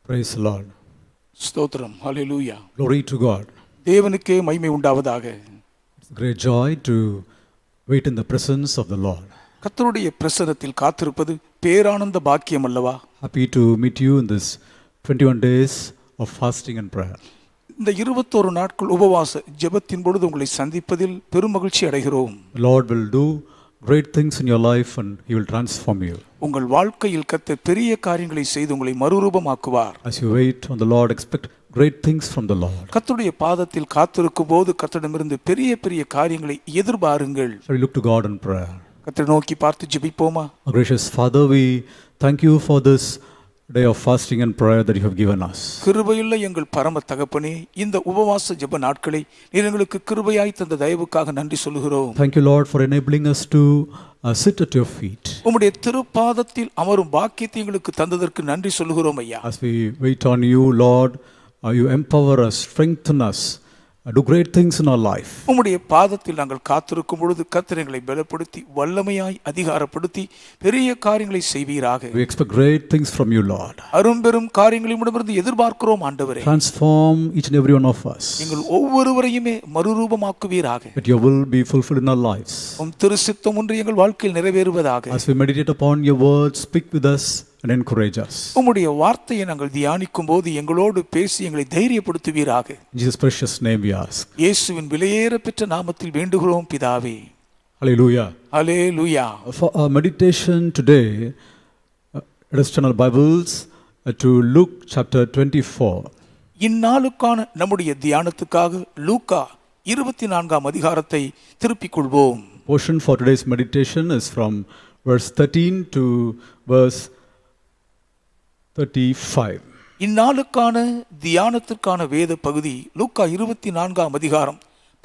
Praise the Lord. ஸ்தோத்திரம். ஹல்லேலூயா. Glory to God. தேவனுக்கே மகிமை உண்டாவதாக. It's a great joy to wait in the presence of the Lord. கர்த்தருடைய பிரசன்னத்தில் காத்திருப்பது பேரானந்த பாக்கியம் அல்லவா? Happy to meet you in this 21 days of fasting and prayer. இந்த 21 நாட்கள் உபவாச ஜெபத்தின் பொழுது உங்களை சந்திப்பதில் பெருமகிழ்ச்சி அடைகிறோம். The Lord will do great things in your life and He will transform you. உங்கள் வாழ்க்கையில் கர்த்தர் பெரிய காரியங்களை செய்து உங்களை மறுரூபமாக்குவார். As you wait on the Lord, expect great things from the Lord. கர்த்தருடைய பாதத்தில் காத்திருக்கும் போது கர்த்தரிடமிருந்து பெரிய பெரிய காரியங்களை எதிர்பாருங்கள். Shall we look to God in prayer? கர்த்தரை நோக்கி பார்த்து ஜெபிப்போமா? Our gracious Father, we thank you for this day of fasting and prayer that you have given us. கிருபையுள்ள எங்கள் பரம தகப்பனே, இந்த உபவாச ஜெப நாட்களை நீர் எங்களுக்கு கிருபையாய் தந்த தயவுக்காக நன்றி சொல்கிறோம். Thank you, Lord, for enabling us to sit at your feet. உம்முடைய திருப்பாதத்தில் அமரும் பாக்கியத்தை எங்களுக்கு தந்ததற்கு நன்றி சொல்கிறோம் ஐயா. As we wait on you, Lord, you empower us, strengthen us, do great things in our life. உம்முடைய பாதத்தில் நாங்கள் காத்திருக்கும் பொழுது கர்த்தர் எங்களை பலப்படுத்தி வல்லமையாய் அதிகாரப்படுத்தி பெரிய காரியங்களை செய்வீராக. We expect great things from you, Lord. அரும்பெரும் காரியங்களை உம்மிடமிருந்து எதிர்பார்க்கிறோம் ஆண்டவரே. Transform each and every one of us. எங்கள் ஒவ்வொருவரையுமே மறுரூபமாக்குவீராக. That your will be fulfilled in our lives. உம் திருச்சித்தம் ஒன்று எங்கள் வாழ்க்கையில் நிறைவேறுவதாக. As we meditate upon your word, speak with us and encourage us. உம்முடைய வார்த்தையை நாங்கள் தியானிக்கும் போது எங்களோடு பேசி எங்களை தைரியப்படுத்துவீராக. In Jesus' precious name we ask. இயேசுவின் விலையேற பெற்ற நாமத்தில் வேண்டுகிறோம் பிதாவே. Hallelujah. Hallelujah. For our meditation today, let us turn our Bibles to Luke chapter 24. இந்நாளுக்கான நம்முடைய தியானத்துக்காக லூக்கா 24ஆம் அதிகாரத்தை திருப்பிக் கொள்வோம். Portion for today's meditation is from verse 13 to verse 35. இந்நாளுக்கான தியானத்திற்கான வேத பகுதி லூக்கா 24ஆம் அதிகாரம்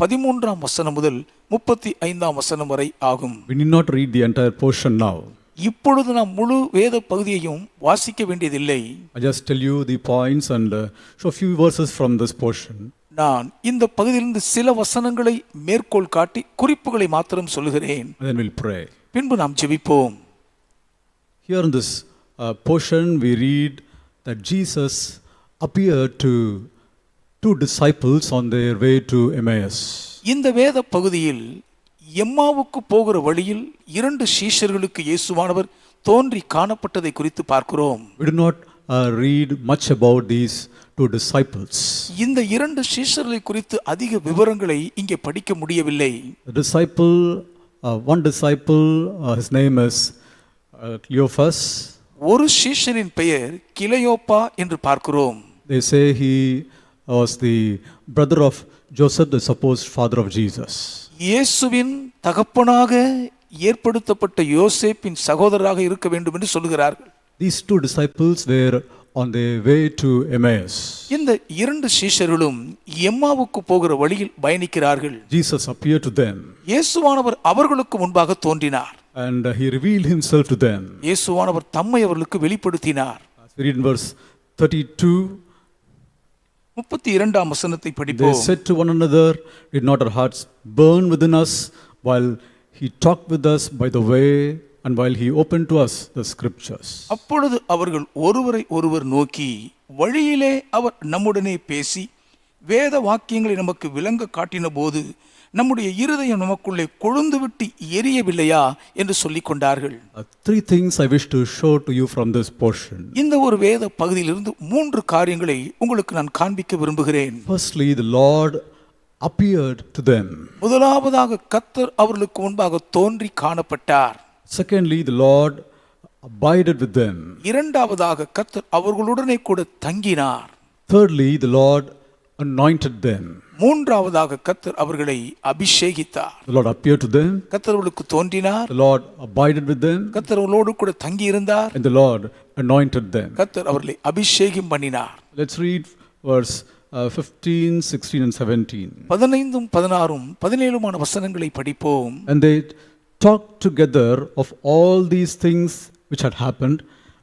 13ஆம் வசனம் முதல் 35ஆம் வசனம் வரை ஆகும். We need not read the entire portion now. இப்பொழுது நாம் முழு வேத பகுதியையும் வாசிக்க வேண்டியதில்லை. I just tell you the points and show a few verses from this portion. நான் இந்த பகுதியிலிருந்து சில வசனங்களை மேற்கோள் காட்டி குறிப்புகளை மாத்திரம் சொல்லுகிறேன். And then we'll pray. பின்பு நாம் ஜெபிப்போம். Here in this portion we read that Jesus appeared to two disciples on their way to Emmaus. இந்த வேத பகுதியில் எம்மாவுக்கு போகிற வழியில் 2 சீஷர்களுக்கு இயேசுவானவர் தோன்றி காணப்பட்டதை குறித்து பார்க்கிறோம். We do not read much about these two disciples. இந்த 2 சீஷர்களை குறித்து அதிக விவரங்களை இங்கே படிக்க முடியவில்லை. The disciple, one disciple, his name is Cleophas. ஒரு சீஷனின் பெயர் கிலயோப்பா என்று பார்க்கிறோம். They say he was the brother of Joseph, the supposed father of Jesus. இயேசுவின் தகப்பனாக ஏற்படுத்தப்பட்ட யோசேப்பின் சகோதரராக இருக்க வேண்டும் என்று சொல்கிறார்கள். These two disciples were on their way to Emmaus. இந்த 2 சீஷர்களும் எம்மாவுக்கு போகிற வழியில் பயணிக்கிறார்கள். Jesus appeared to them. இயேசுவானவர் அவர்களுக்கு முன்பாக தோன்றினார். And he revealed himself to them. இயேசுவானவர் தம்மை அவர்களுக்கு வெளிப்படுத்தினார். We read in verse 32. 32ஆம் வசனத்தை They படிப்போம். said to one another, did not our hearts burn within us while he talked with us by the way and while he opened to us the scriptures? அப்பொழுது அவர்கள் ஒருவரை ஒருவர் நோக்கி, வழியிலே அவர் நம்முடனே பேசி வேத வாக்கியங்களை நமக்கு விளங்க காட்டின போது நம்முடைய இருதயம் நமக்குள்ளே கொழுந்து விட்டு எரியவில்லையா என்று சொல்லிக் கொண்டார்கள். 3 things I wish to show to you from this portion. இந்த ஒரு வேத பகுதியிலிருந்து 3 காரியங்களை உங்களுக்கு நான் காண்பிக்க விரும்புகிறேன். Firstly, the Lord appeared to them. முதலாவதாக கர்த்தர் அவர்களுக்கு முன்பாக தோன்றி காணப்பட்டார். Secondly, the Lord abided with them. இரண்டாவதாக கர்த்தர் அவர்களுடனே கூட தங்கினார். Thirdly, the Lord anointed them. மூன்றாவதாக கர்த்தர் அவர்களை அபிஷேகித்தார். The Lord appeared to them. கர்த்தர் அவர்களுக்கு தோன்றினார். The Lord abided with them. கர்த்தர் அவர்களோடு கூட தங்கி இருந்தார். And the Lord anointed them. கர்த்தர் அவர்களை அபிஷேகம் பண்ணினார். Let's read verse 15, 16 and 17. 15, 16, 17 வசனங்களை படிப்போம். And they talked together of all these things which had happened,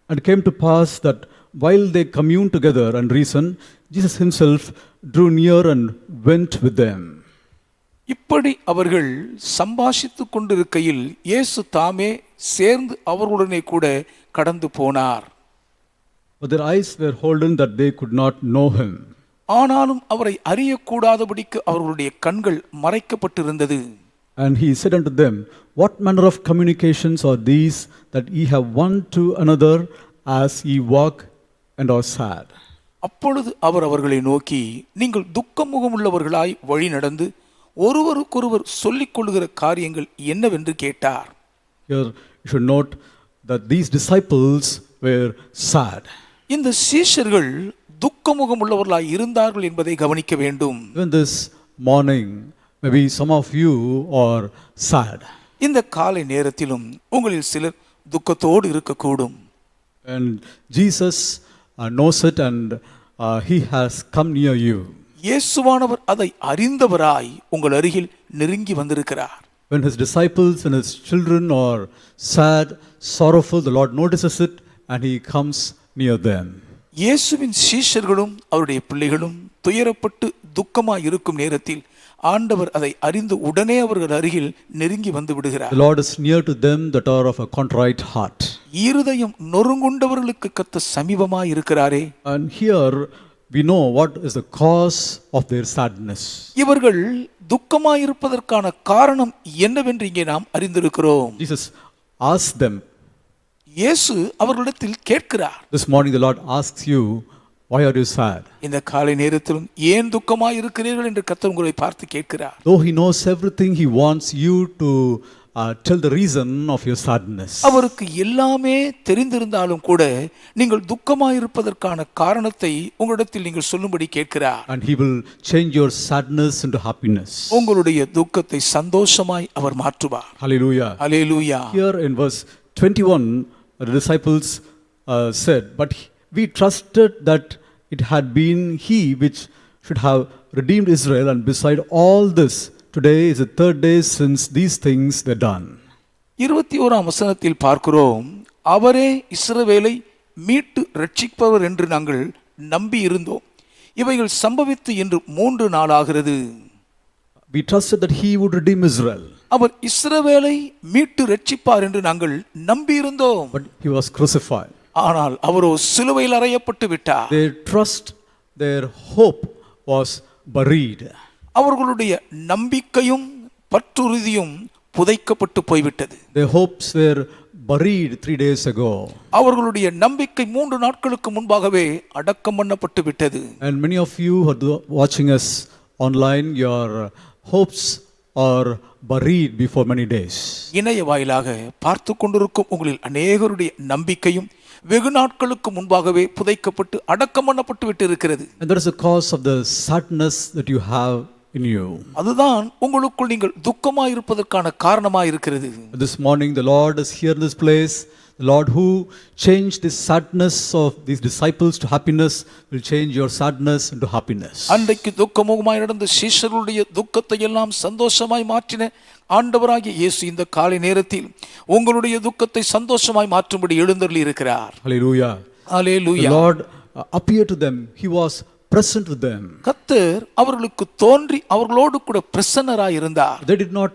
and came to pass that while they communed together and reasoned, Jesus himself drew near and went with them. இப்படி அவர்கள் சம்பாஷித்துக் கொண்டிருக்கையில் இயேசு தாமே சேர்ந்து அவர்களுடனே கூட கடந்து போனார். but their eyes were holden that they could not know him. ஆனாலும் அவரை அறியக்கூடாதபடிக்கு அவர்களுடைய கண்கள் மறைக்கப்பட்டிருந்தது. And he said unto them, What manner of communications are these that ye have one to another as ye walk and are sad? அப்பொழுது அவர் அவர்களை நோக்கி, நீங்கள் துக்கமுகமுள்ளவர்களாய் வழி நடந்து ஒருவருக்கொருவர் சொல்லிக் கொள்ளுகிற காரியங்கள் என்னவென்று கேட்டார். Here you should note that these disciples were sad. இந்த சீஷர்கள் துக்கமுகமுள்ளவர்களாய் இருந்தார்கள் என்பதை கவனிக்க வேண்டும். Even this morning, maybe some of you are sad. இந்த காலை நேரத்திலும் உங்களில் சிலர் துக்கத்தோடு இருக்கக்கூடும். And Jesus knows it, and he has come near you. இயேசுவானவர் அதை அறிந்தவராய் உங்கள் அருகில் நெருங்கி வந்திருக்கிறார். When his disciples and his children are sad, sorrowful, the Lord notices it and he comes near them. இயேசுவின் சீஷர்களும் அவருடைய பிள்ளைகளும் துயரப்பட்டு துக்கமாய் இருக்கும் நேரத்தில் ஆண்டவர் அதை அறிந்து உடனே அவர்கள் அருகில் நெருங்கி வந்து விடுகிறார். The Lord is near to them that are of a contrite heart. இருதயம் நொறுங்குண்டவர்களுக்கு கர்த்தர் சமீபமாய் இருக்கிறாரே. And here we know what is the cause of their sadness. இவர்கள் துக்கமாய் இருப்பதற்கான காரணம் என்னவென்று இங்கே நாம் அறிந்திருக்கிறோம். Jesus asked them. இயேசு அவர்களிடத்தில் கேட்கிறார். This morning the Lord asks you, why are you sad? இந்த காலை நேரத்திலும் ஏன் துக்கமாய் இருக்கிறீர்கள் என்று கர்த்தர் உங்களை பார்த்து கேட்கிறார். Though he knows everything, he wants you to tell the reason of your sadness. அவருக்கு எல்லாமே தெரிந்திருந்தாலும் கூட நீங்கள் துக்கமாய் இருப்பதற்கான காரணத்தை உங்களிடத்தில் நீங்கள் சொல்லும்படி கேட்கிறார். And he will change your sadness into happiness. உங்களுடைய துக்கத்தை சந்தோஷமாய் அவர் மாற்றுவார். Hallelujah. Hallelujah. Here in verse 21, the disciples said, but we trusted that it had been he which should have redeemed Israel, and beside all this, today is the third day since these things were done. 21ஆம் வசனத்தில் பார்க்கிறோம், அவரே இஸ்ரவேலை மீட்டு ரட்சிப்பவர் என்று நாங்கள் நம்பி இருந்தோம். இவைகள் சம்பவித்து என்று 3 நாளாகிறது. We trusted that he would redeem Israel. அவர் இஸ்ரவேலை மீட்டு ரட்சிப்பார் என்று நாங்கள் நம்பி இருந்தோம். But he was crucified. ஆனால் அவரோ சிலுவையில் அறையப்பட்டு விட்டார். Their trust, their hope was buried. அவர்களுடைய நம்பிக்கையும் பற்றுறுதியும் புதைக்கப்பட்டு போய்விட்டது. Their hopes were buried 3 days ago. அவர்களுடைய நம்பிக்கை 3 நாட்களுக்கு முன்பாகவே அடக்கம் பண்ணப்பட்டு விட்டது. And many of you who are watching us online, your hopes are buried before many days. இணைய வாயிலாக பார்த்து கொண்டிருக்கும் உங்களில் அநேகருடைய நம்பிக்கையும் வெகு நாட்களுக்கு முன்பாகவே புதைக்கப்பட்டு அடக்கம் பண்ணப்பட்டு விட்டு இருக்கிறது. And that is the cause of the sadness that you have in you. அதுதான் உங்களுக்குள் நீங்கள் துக்கமாய் இருப்பதற்கான காரணமாய் இருக்கிறது. This morning the Lord is here in this place. The Lord who changed the sadness of these disciples to happiness will change your sadness into happiness. அன்றைக்கு துக்கமுகமாய் நடந்த சீஷர்களுடைய துக்கத்தை எல்லாம் சந்தோஷமாய் மாற்றின ஆண்டவராகிய இயேசு இந்த காலை நேரத்தில் உங்களுடைய துக்கத்தை சந்தோஷமாய் மாற்றும்படி எழுந்தருளி இருக்கிறார். Hallelujah. Hallelujah. The Lord appeared to them. He was present with them. கர்த்தர் அவர்களுக்கு தோன்றி அவர்களோடு கூட பிரசன்னராய் இருந்தார். They did not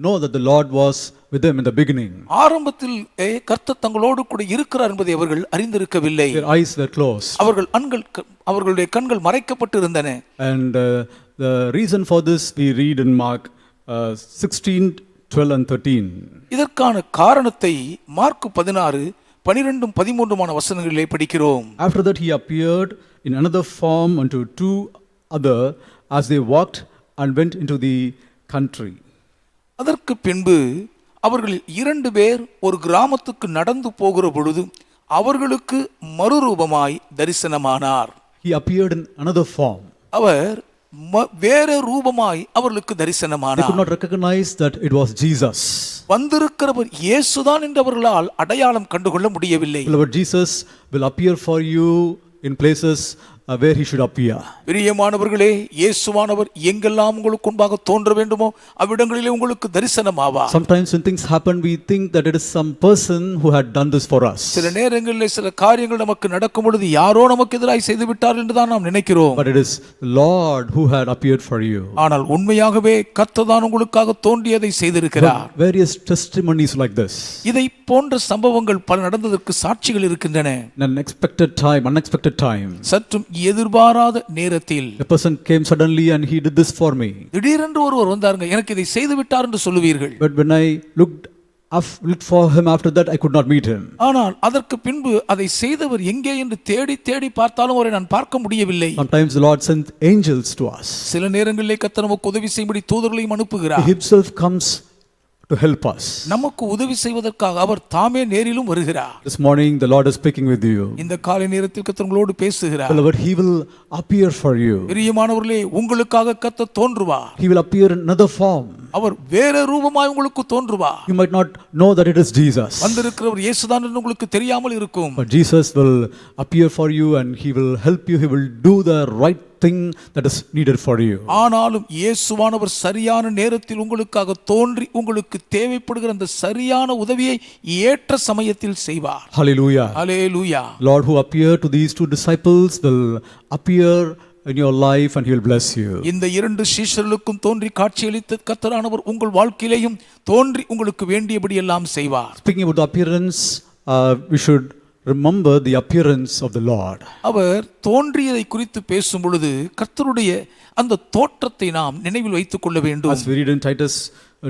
know that the Lord was with them in the beginning. ஆரம்பத்தில் கர்த்தர் தங்களோடு கூட இருக்கிறார் என்பதை அவர்கள் அறிந்திருக்கவில்லை. Their eyes were closed. அவர்களுடைய கண்கள் மறைக்கப்பட்டு இருந்தன. And the reason for this we read in Mark 16, 12 and 13. இதற்கான காரணத்தை மார்க் 16, 12, 13 வசனங்களிலே படிக்கிறோம். After that he appeared in another form unto 2 other as they walked and went into the country. அதற்கு பின்பு அவர்களில் 2 பேர் ஒரு கிராமத்துக்கு நடந்து போகிற பொழுது அவர்களுக்கு மறுரூபமாய் தரிசனமானார். He appeared in another form. அவர் வேற ரூபமாய் அவர்களுக்கு They could தரிசனமானார். not recognize that it was Jesus. வந்திருக்கிறவர் இயேசுதான் என்று அவர்களால் அடையாளம் கண்டுகொள்ள முடியவில்லை. Beloved, Jesus will appear for you in places where he should appear. பிரியமானவர்களே, இயேசுவானவர் எங்கெல்லாம் உங்களுக்கு முன்பாக தோன்ற வேண்டுமோ அவ்விடங்களிலே உங்களுக்கு தரிசனமாவார். Sometimes when things happen, we think that it is some person who had done this for us. சில நேரங்களிலே சில காரியங்கள் நமக்கு நடக்கும் பொழுது யாரோ நமக்கு எதிராய் செய்து விட்டார் என்று தான் நாம் நினைக்கிறோம். But it is the Lord who had appeared for you. ஆனால் உண்மையாகவே கர்த்தர் தான் உங்களுக்காக தோன்றியதை செய்திருக்கிறார். Various testimonies like this. இதை போன்ற சம்பவங்கள் பல நடந்ததற்கு சாட்சிகள் இருக்கின்றன. In an unexpected time, சற்றும் எதிர்பாராத நேரத்தில் a person came suddenly and he did this for me. திடீரென்று ஒருவர் வந்தாருங்க, எனக்கு இதை செய்து விட்டார் என்று சொல்லுவீர்கள். But when I looked for him after that, I could not meet him. ஆனால் அதற்கு பின்பு அதை செய்தவர் எங்கே என்று தேடி தேடி பார்த்தாலும் அவரை நான் பார்க்க முடியவில்லை. Sometimes the Lord sends angels to us. சில நேரங்களிலே கர்த்தர் நமக்கு உதவி செய்யும்படி தூதர்களையும் அனுப்புகிறார். He himself comes to help us. நமக்கு உதவி செய்வதற்காக அவர் தாமே நேரிலும் வருகிறார். This morning the Lord is speaking with you. இந்த காலை நேரத்தில் கர்த்தர் உங்களோடு பேசுகிறார். Beloved, he will appear for you. பிரியமானவர்களே, உங்களுக்காக கர்த்தர் தோன்றுவார். He will appear in another form. அவர் வேற ரூபமாய் உங்களுக்கு தோன்றுவார். You might not know that it is Jesus. வந்திருக்கிறவர் இயேசுதான் என்று உங்களுக்கு தெரியாமல் இருக்கும். But Jesus will appear for you and he will help you. He will do the right thing that is needed for you. ஆனாலும் இயேசுவானவர் சரியான நேரத்தில் உங்களுக்காக தோன்றி உங்களுக்கு தேவைப்படுகிற அந்த சரியான உதவியை ஏற்ற சமயத்தில் செய்வார். Hallelujah. Hallelujah. Lord who appeared to these two disciples will appear in your life and he will bless you. இந்த இரண்டு சீஷர்களுக்கும் தோன்றி காட்சியளித்த கர்த்தரானவர் உங்கள் வாழ்க்கையிலேயும் தோன்றி உங்களுக்கு வேண்டியபடி எல்லாம் செய்வார். Speaking about the appearance, we should remember the appearance of the Lord. அவர் தோன்றியதை குறித்து பேசும் பொழுது கர்த்தருடைய அந்த தோற்றத்தை நாம் நினைவில் வைத்துக் கொள்ள வேண்டும். As we read in Titus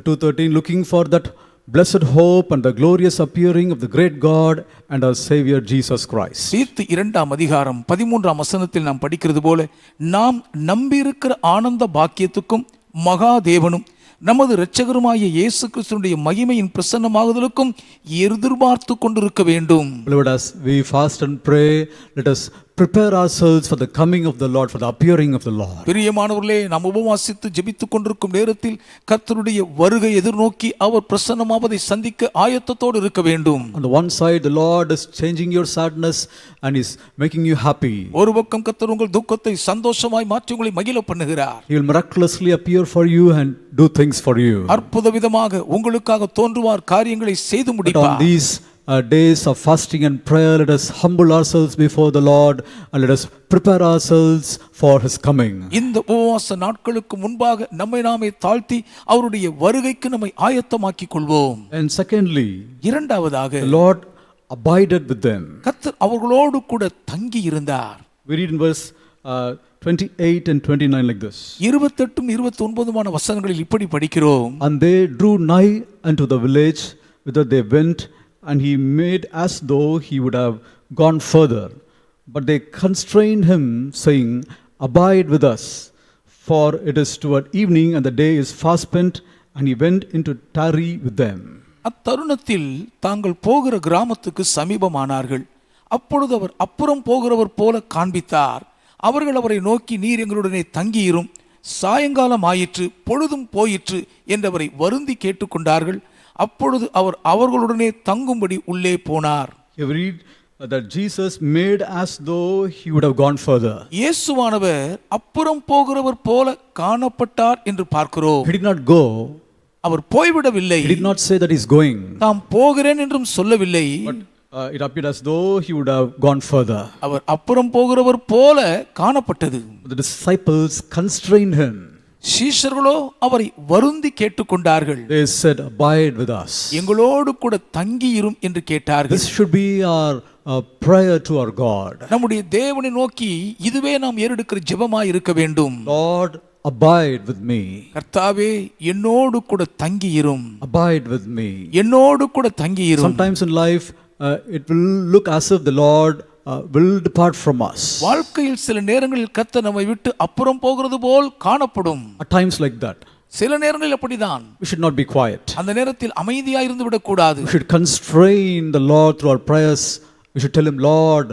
2:13, looking for that blessed hope and the glorious appearing of the great God and our Savior Jesus Christ. தீத்து 2ஆம் அதிகாரம் 13ஆம் வசனத்தில் நாம் படிக்கிறது போல, நாம் நம்பியிருக்கிற ஆனந்த பாக்கியத்துக்கும் மகாதேவனும் நமது இரட்சகருமாகிய இயேசு கிறிஸ்துவினுடைய மகிமையின் பிரசன்னமாகுதலுக்கும் எதிர்பார்த்து கொண்டிருக்க வேண்டும். Lord, as we fast and pray, let us prepare ourselves for the coming of the Lord, for the appearing of the Lord. பிரியமானவர்களே, நாம் உபவாசித்து ஜெபித்துக் கொண்டிருக்கும் நேரத்தில் கர்த்தருடைய வருகை எதிர்நோக்கி அவர் பிரசன்னமாவதை சந்திக்க ஆயத்தத்தோடு இருக்க வேண்டும். On the one side, the Lord is changing your sadness and is making you happy. ஒரு பக்கம் கர்த்தர் உங்கள் துக்கத்தை சந்தோஷமாய் மாற்றி உங்களை மகிழ பண்ணுகிறார். He will miraculously appear for you and do things for you. அற்புத விதமாக உங்களுக்காக தோன்றுவார், காரியங்களை செய்து But முடிப்பார். on these days of fasting and prayer, let us humble ourselves before the Lord and let us prepare ourselves for his coming. இந்த உபவாச நாட்களுக்கு முன்பாக நம்மை நாமே தாழ்த்தி அவருடைய வருகைக்கு நம்மை ஆயத்தமாக்கிக் கொள்வோம். And secondly, இரண்டாவதாக the Lord abided with them. கர்த்தர் அவர்களோடு கூட தங்கி இருந்தார். We read in verse 28 and 29 like this. 28 29 வசனங்களில் இப்படி படிக்கிறோம். And they drew nigh unto the village whither they went, and he made as though he would have gone further. But they constrained him, saying, Abide with us, for it is toward evening, and the day is fast spent. And he went into tarry with them. அத்தருணத்தில் தாங்கள் போகிற கிராமத்துக்கு சமீபமானார்கள். அப்பொழுது அவர் அப்புறம் போகிறவர் போல காண்பித்தார். அவர்கள் அவரை நோக்கி, நீர் எங்களுடனே தங்கியிரும், சாயங்காலம் ஆயிற்று, பொழுதும் போயிற்று என்றவரை வருந்தி கேட்டுக்கொண்டார்கள். அப்பொழுது அவர் அவர்களுடனே தங்கும்படி உள்ளே போனார். You read that Jesus made as though he would have gone further. இயேசுவானவர் அப்புறம் போகிறவர் போல காணப்பட்டார் என்று பார்க்கிறோம். He did not go. Our போய்விடவில்லை. He did not say that he's going. தாம் போகிறேன் என்றும் சொல்லவில்லை. But it appeared as though he would have gone further. அவர் அப்புறம் போகிறவர் போல காணப்பட்டது. The disciples constrained him. சீஷர்களோ அவரை வருந்தி கேட்டுக்கொண்டார்கள். They said, Abide with us. எங்களோடு கூட தங்கி இரும் என்று கேட்டார்கள். This should be our prayer to our God. நம்முடைய தேவனை நோக்கி இதுவே நாம் ஏறெடுக்கிற ஜெபமாய் இருக்க வேண்டும். Lord, abide with me. கர்த்தாவே, என்னோடு கூட தங்கி இரும். Abide with me. என்னோடு கூட தங்கி இரும். Sometimes in life it will look as if the Lord will depart from us. வாழ்க்கையில் சில நேரங்களில் கர்த்தர் நம்மை விட்டு அப்புறம் போகிறது போல் காணப்படும். At times like that. சில நேரங்களில் அப்படிதான். We should not be quiet. அந்த நேரத்தில் அமைதியாக இருந்து விடக்கூடாது. We should constrain the Lord through our prayers. We should tell him, Lord,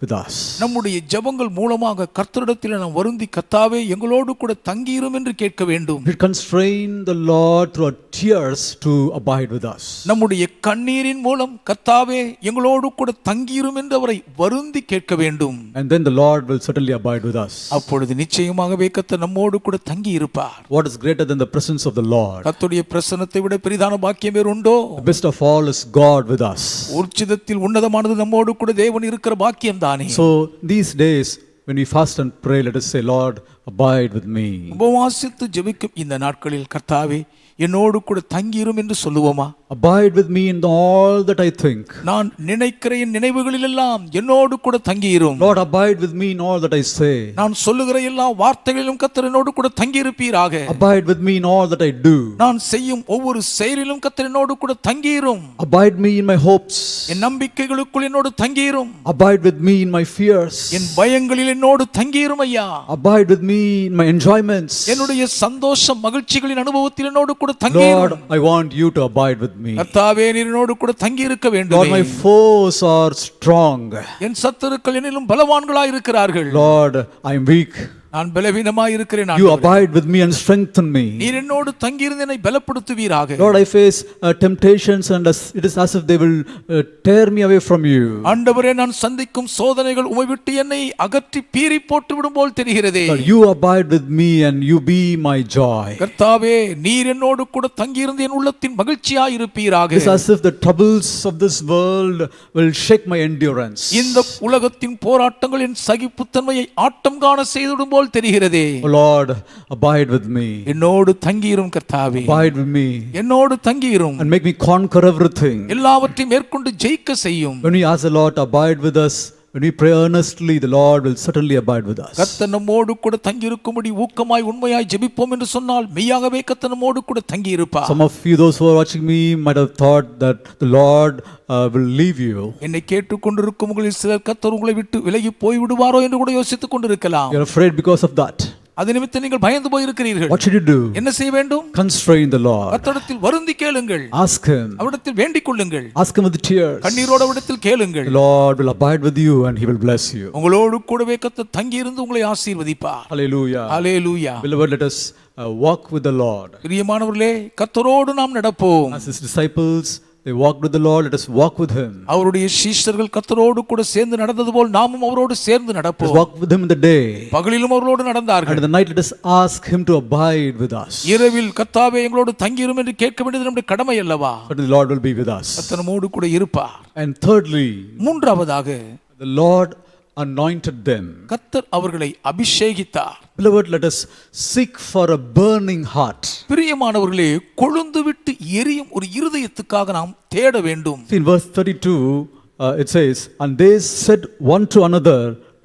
with us. நம்முடைய ஜெபங்கள் மூலமாக கர்த்தரிடத்தில் நாம் வருந்தி கர்த்தாவே எங்களோடு கூட தங்கியிரும் என்று கேட்க வேண்டும். We constrain the Lord through our tears to abide with us. நம்முடைய கண்ணீரின் மூலம் கர்த்தாவே எங்களோடு கூட தங்கியிரும் என்று அவரை வருந்தி கேட்க வேண்டும். And then the Lord will certainly abide with us. அப்பொழுது நிச்சயமாகவே கர்த்தர் நம்மோடு கூட தங்கி இருப்பார். What is greater than the presence of the Lord? கர்த்தருடைய பிரசன்னத்தை விட பெரிதான பாக்கியம் வேறு உண்டோ? The best of all is God with us. உச்சிதத்தில் உன்னதமானது நம்மோடு கூட தேவன் இருக்கிற பாக்கியம் தானே. So these days when we fast and pray, let us say, Lord, abide with me. உபவாசித்து ஜெபிக்கும் இந்த நாட்களில் கர்த்தாவே என்னோடு கூட தங்கியிரும் என்று சொல்லுவோமா? Abide with me in all that I think. நான் நினைக்கிற என் நினைவுகளில் எல்லாம் என்னோடு கூட தங்கியிரும். Lord, abide with me in all that I say. நான் சொல்லுகிற எல்லா வார்த்தைகளிலும் கர்த்தர் என்னோடு கூட தங்கியிருப்பீராக. Abide with me in all that I do. நான் செய்யும் ஒவ்வொரு செயலிலும் கர்த்தர் என்னோடு கூட தங்கியிரும். Abide me in my hopes. என் நம்பிக்கைகளுக்குள் என்னோடு தங்கியிரும். Abide with me in my fears. என் பயங்களில் என்னோடு தங்கியிரும் ஐயா. Abide with me in my enjoyments. என்னுடைய சந்தோஷம் மகிழ்ச்சிகளின் அனுபவத்தில் என்னோடு கூட Lord, தங்கியிரும். I want you to abide with me. கர்த்தாவே நீர் என்னோடு கூட தங்கி இருக்க Lord, வேண்டும். my foes are strong. என் சத்துருக்கள் என்னிலும் பலவான்களாய் இருக்கிறார்கள். Lord, I am weak. நான் பலவீனமாய் இருக்கிறேன். You abide with me and strengthen me. நீர் என்னோடு தங்கி இருந்து என்னை பலப்படுத்துவீராக. Lord, I face temptations and it is as if they will tear me away from you. ஆண்டவரே நான் சந்திக்கும் சோதனைகள் உம்மை விட்டு என்னை அகற்றி பீறி போட்டு விடும் போல் தெரிகிறதே. Lord, you abide with me and you be my joy. கர்த்தாவே நீர் என்னோடு கூட தங்கி இருந்து என் உள்ளத்தின் மகிழ்ச்சியாய் இருப்பீராக. It is as if the troubles of this world will shake my endurance. இந்த உலகத்தின் போராட்டங்கள் என் சகிப்புத்தன்மையை ஆட்டம் காண செய்துவிடும் போல் தெரிகிறதே. Oh Lord, abide with me. என்னோடு தங்கியிரும் கர்த்தாவே. Abide with me என்னோடு தங்கியிரும். and make me conquer everything. எல்லாவற்றையும் மேற்கொண்டு ஜெயிக்க செய்யும். When we ask the Lord to abide with us, when we pray earnestly, the Lord will certainly abide with us. கர்த்தர் நம்மோடு கூட தங்கி இருக்கும்படி ஊக்கமாய் உண்மையாய் ஜெபிப்போம் என்று சொன்னால் மெய்யாகவே கர்த்தர் நம்மோடு கூட தங்கி இருப்பார். Some of you, those who are watching me, might have thought that the Lord will leave you. என்னை கேட்டுக்கொண்டிருக்கும் உங்களில் சிலர் கர்த்தர் உங்களை விட்டு விலகி போய் விடுவாரோ என்று கூட யோசித்துக் கொண்டிருக்கலாம். You are afraid because of that. அது நிமித்தம் நீங்கள் பயந்து போய் இருக்கிறீர்கள். What should you do? என்ன செய்ய வேண்டும்? Constrain the Lord. கர்த்தரிடத்தில் வருந்தி கேளுங்கள். Ask Him. அவரிடத்தில் வேண்டிக் கொள்ளுங்கள். Ask Him with tears. கண்ணீரோடு அவரிடத்தில் கேளுங்கள். The Lord will abide with you and He will bless you. உங்களோடு கூடவே கர்த்தர் தங்கி இருந்து உங்களை ஆசீர்வதிப்பார். Hallelujah. Hallelujah. Beloved, let us walk with the Lord. பிரியமானவர்களே கர்த்தரோடு நாம் நடப்போம். As His disciples, they walked with the Lord. Let us walk with Him. அவருடைய சீஷர்கள் கர்த்தரோடு கூட சேர்ந்து நடந்தது போல் நாமும் அவரோடு சேர்ந்து Let us நடப்போம். walk with Him in the day. பகலிலும் அவரோடு And நடந்தார்கள். in the night, let us ask Him to abide with us. இரவில் கர்த்தாவே எங்களோடு தங்கியிரும் என்று கேட்க வேண்டியது நம்முடைய கடமை அல்லவா? But the Lord will be with us. கர்த்தர் நம்மோடு கூட இருப்பார். And thirdly, மூன்றாவதாக the Lord anointed them. கர்த்தர் அவர்களை அபிஷேகித்தார். Beloved, let us seek for a burning heart. பிரியமானவர்களே கொழுந்து விட்டு எரியும் ஒரு இருதயத்துக்காக நாம் தேட வேண்டும். See, in verse 32, it says, And they said one to another,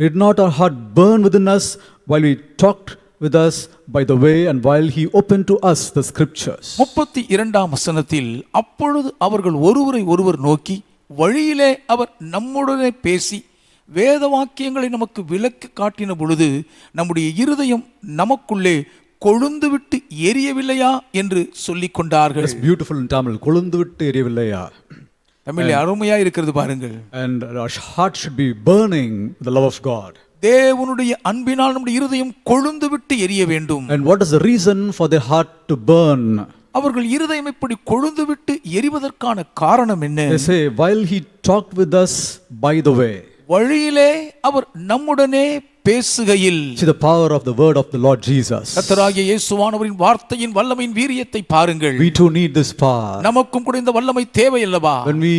Did not our heart burn within us while we talked with us by the way and while He opened to us the scriptures? 32ஆம் வசனத்தில் அப்பொழுது அவர்கள் ஒருவரை ஒருவர் நோக்கி வழியிலே அவர் நம்முடனே பேசி வேத வாக்கியங்களை நமக்கு விளக்கி காட்டின பொழுது நம்முடைய இருதயம் நமக்குள்ளே கொழுந்து விட்டு எரியவில்லையா என்று சொல்லிக் கொண்டார்கள். It's beautiful in Tamil. கொழுந்து விட்டு எரியவில்லையா? தமிழில் அருமையா இருக்கிறது பாருங்கள். And our heart should be burning with the love of God. தேவனுடைய அன்பினால் நம்முடைய இருதயம் கொழுந்து விட்டு எரிய வேண்டும். And what is the reason for their heart to burn? அவர்கள் இருதயம் இப்படி கொழுந்து விட்டு எரிவதற்கான காரணம் என்ன? They say, while He talked with us by the way. வழியிலே அவர் நம்முடனே பேசுகையில். See the power of the word of the Lord Jesus. கர்த்தராகிய இயேசுவானவரின் வார்த்தையின் வல்லமையின் வீரியத்தை பாருங்கள். We too need this power. நமக்கும் கூட இந்த வல்லமை தேவை அல்லவா? When we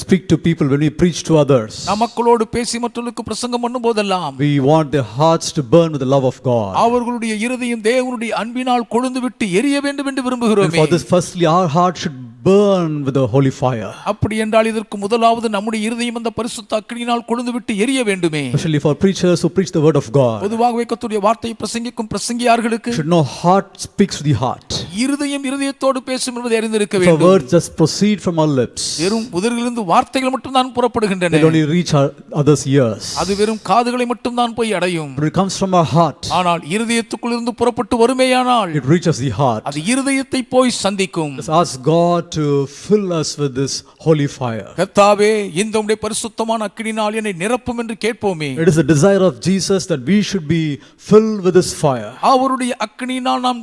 speak to people, when we preach to others, நமக்களோடு பேசி மற்றவர்களுக்கு பிரசங்கம் பண்ணும் போதெல்லாம் we want their hearts to burn with the love of God. அவர்களுடைய இருதயம் தேவனுடைய அன்பினால் கொழுந்து விட்டு எரிய வேண்டும் என்று And விரும்புகிறோம். for this, firstly, our heart should burn with the holy fire. அப்படி என்றால் இதற்கு முதலாவது நம்முடைய இருதயம் அந்த பரிசுத்த அக்கினியினால் கொழுந்து விட்டு எரிய வேண்டுமே. Especially for preachers who preach the word of God. பொதுவாகவே கர்த்தருடைய வார்த்தையை பிரசங்கிக்கும் பிரசங்கியார்களுக்கு Should know heart speaks to the heart. இருதயம் இருதயத்தோடு பேசும் என்பதை அறிந்திருக்க If our வேண்டும். words just proceed from our lips, வெறும் உதடுகளிலிருந்து வார்த்தைகள் மட்டும் தான் புறப்படுகின்றன. they'll only reach our others' ears. அது வெறும் காதுகளை மட்டும் தான் போய் அடையும். But it comes from our heart. ஆனால் இருதயத்துக்குள்ளிருந்து புறப்பட்டு வருமேயானால் It reaches the heart. அது இருதயத்தை போய் சந்திக்கும். Let's ask God to fill us with this holy fire. கர்த்தாவே, இந்த உம்முடைய பரிசுத்தமான அக்கினியினால் என்னை நிரப்பும் என்று கேட்போமே. It is the desire of Jesus that we should be filled with this fire. அவருடைய அக்கினியினால் நாம்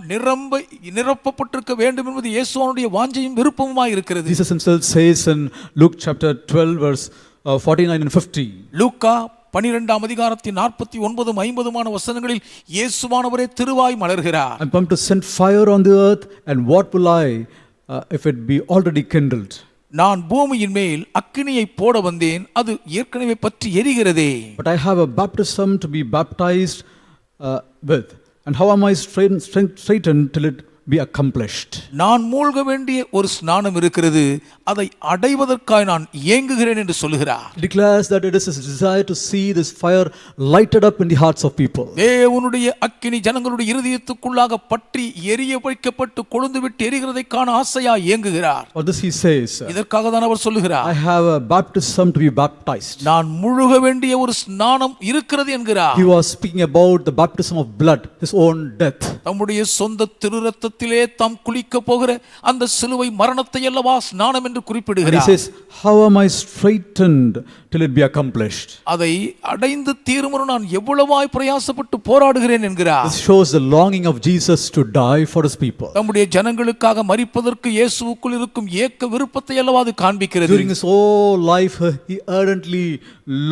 நிரப்பப்பட்டிருக்க வேண்டும் என்பது இயேசுவினுடைய வாஞ்சையும் விருப்பமுமாய் இருக்கிறது. Jesus himself says in Luke chapter 12 verse 49 and 50. லூக்கா 12ஆம் அதிகாரத்தின் 49 50 வசனங்களில் இயேசுவானவரே திருவாய் மலர்கிறார். I'm come to send fire on the earth, and what will I if it be already kindled? நான் பூமியின் மேல் அக்கினியை போட வந்தேன், அது ஏற்கனவே பற்றி எரிகிறதே. But I have a baptism to be baptized with, and how am I straightened till it be accomplished? நான் மூழ்க வேண்டிய ஒரு ஸ்நானம் இருக்கிறது, அதை அடைவதற்காக நான் ஏங்குகிறேன் என்று சொல்கிறார். He declares that it is his desire to see this fire lighted up in the hearts of people. தேவனுடைய அக்கினி ஜனங்களுடைய இருதயத்துக்குள்ளாக பற்றி எரிய வைக்கப்பட்டு கொழுந்து விட்டு எரிகிறதை காண ஆசையா ஏங்குகிறார். For this he says, இதற்காக தான் அவர் சொல்லுகிறார், I have a baptism to be baptized. நான் முழுக வேண்டிய ஒரு ஸ்நானம் இருக்கிறது என்கிறார். He was speaking about the baptism of blood, his own death. தம்முடைய சொந்த திரு ரத்தத்திலே தாம் குளிக்க போகிற அந்த சிலுவை மரணத்தை அல்லவா ஸ்நானம் என்று And he குறிப்பிடுகிறார். says, how am I straightened till it be accomplished? அதை அடைந்து தீருமறு நான் எவ்வளவாய் பிரயாசப்பட்டு போராடுகிறேன் என்கிறார். This shows the longing of Jesus to die for his people. தம்முடைய ஜனங்களுக்காக மரிப்பதற்கு இயேசுவுக்குள் இருக்கும் ஏக்க விருப்பத்தை அல்லவா அது காண்பிக்கிறது. During his whole life, he ardently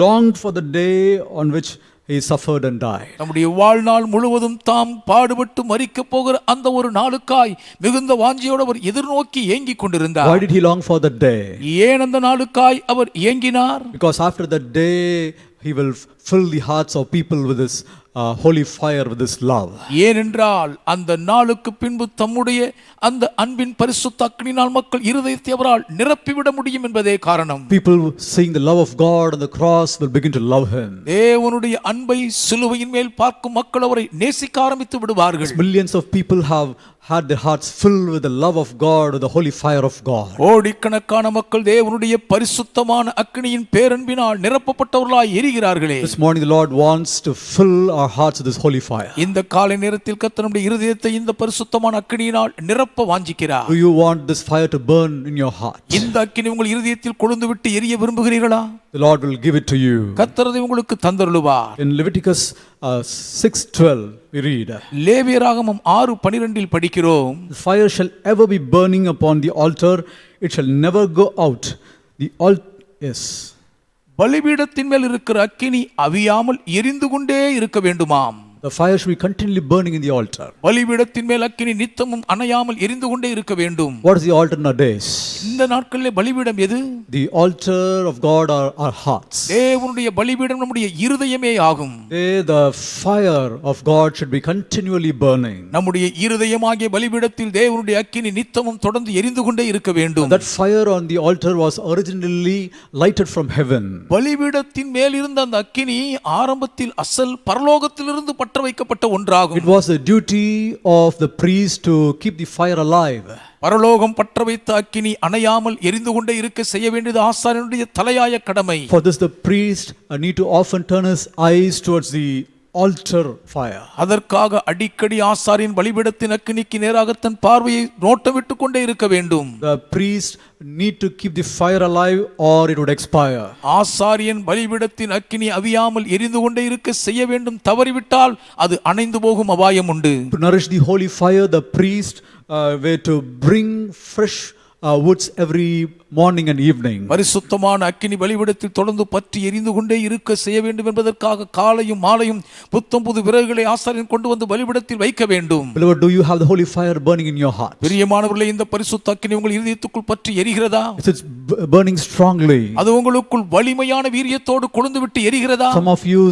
longed for the day on which he suffered and died. நம்முடைய வாழ்நாள் முழுவதும் தாம் பாடுபட்டு மரிக்க போகிற அந்த ஒரு நாளுக்காய் மிகுந்த வாஞ்சையோடு அவர் எதிர்நோக்கி ஏங்கிக் கொண்டிருந்தார். Why did he long for that day? ஏன் அந்த நாளுக்காய் அவர் ஏங்கினார்? Because after that day, he will fill the hearts of people with his holy fire, with his love. ஏனென்றால் அந்த நாளுக்கு பின்பு தம்முடைய அந்த அன்பின் பரிசுத்த அக்கினியினால் மக்கள் இருதயத்தை அவரால் நிரப்பிவிட முடியும் என்பதே காரணம். People seeing the love of God on the cross will begin to love him. தேவனுடைய அன்பை சிலுவையின் மேல் பார்க்கும் மக்கள் அவரை நேசிக்க ஆரம்பித்து விடுவார்கள். Millions of people have had their hearts filled with the love of God, with the holy fire of God. கோடிக்கணக்கான மக்கள் தேவனுடைய பரிசுத்தமான அக்கினியின் பேரன்பினால் நிரப்பப்பட்டவர்களாய் எரிகிறார்களே. This morning the Lord wants to fill our hearts with this holy fire. இந்த காலை நேரத்தில் கர்த்தர் நம்முடைய இருதயத்தை இந்த பரிசுத்தமான அக்கினியினால் நிரப்ப வாஞ்சிக்கிறார். Do you want this fire to burn in your heart? இந்த அக்கினி உங்கள் இருதயத்தில் கொழுந்து விட்டு எரிய விரும்புகிறீர்களா? The Lord will give it to you. கர்த்தர் அதை உங்களுக்கு தந்தருளுவார். In Leviticus 6:12 we read, லேவியராகமம் 6:12 படிக்கிறோம், the fire shall ever be burning upon the altar, it shall never go out. The yes. பலிபீடத்தின் மேல் இருக்கிற அக்கினி அவியாமல் எரிந்து கொண்டே இருக்க வேண்டுமாம். The fire should be continually burning in the altar. பலிபீடத்தின் மேல் அக்கினி நித்தமும் அணையாமல் எரிந்து கொண்டே இருக்க வேண்டும். What is the altar nowadays? இந்த நாட்களிலே பலிபீடம் எது? The altar of God are our hearts. தேவனுடைய பலிபீடம் நம்முடைய இருதயமே ஆகும். The fire of God should be continually burning. நம்முடைய இருதயமாகிய பலிபீடத்தில் தேவனுடைய அக்கினி நித்தமும் தொடர்ந்து எரிந்து கொண்டே இருக்க வேண்டும். That fire on the altar was originally lighted from heaven. பலிபீடத்தின் மேல் இருந்த அந்த அக்கினி ஆரம்பத்தில் அசல் பரலோகத்திலிருந்து பற்ற வைக்கப்பட்ட ஒன்றாகும். It was the duty of the priest to keep the fire alive. பரலோகம் பற்ற வைத்த அக்கினி அணையாமல் எரிந்து கொண்டே இருக்க செய்ய வேண்டியது ஆசாரியனுடைய தலையாய கடமை. For this the priest need to often turn his eyes towards the altar fire. அதற்காக அடிக்கடி ஆசாரியன் பலிபீடத்தின் அக்கினிக்கு நேராக தன் பார்வையை நோட்டமிட்டு கொண்டே இருக்க வேண்டும். The priest need to keep the fire alive or it would expire. ஆசாரியன் பலிபீடத்தின் அக்கினி அவியாமல் எரிந்து கொண்டே இருக்க செய்ய வேண்டும், தவறிவிட்டால் அது அணைந்து போகும் அபாயம் உண்டு. To nourish the holy fire, the priest were to bring fresh woods every morning and evening. பரிசுத்தமான அக்கினி பலிபீடத்தில் தொடர்ந்து பற்றி எரிந்து கொண்டே இருக்க செய்ய வேண்டும் என்பதற்காக காலையும் மாலையும் புத்தம் புது விறகுகளை ஆசாரியன் கொண்டு வந்து பலிபீடத்தில் வைக்க வேண்டும். Beloved, do you have the holy fire burning in your heart? பிரியமானவர்களே, இந்த பரிசுத்த அக்கினி உங்கள் இதயத்துக்குள் பற்றி எரிகிறதா? It's burning strongly. அது உங்களுக்குள் வலிமையான வீரியத்தோடு கொழுந்து விட்டு எரிகிறதா? Some of you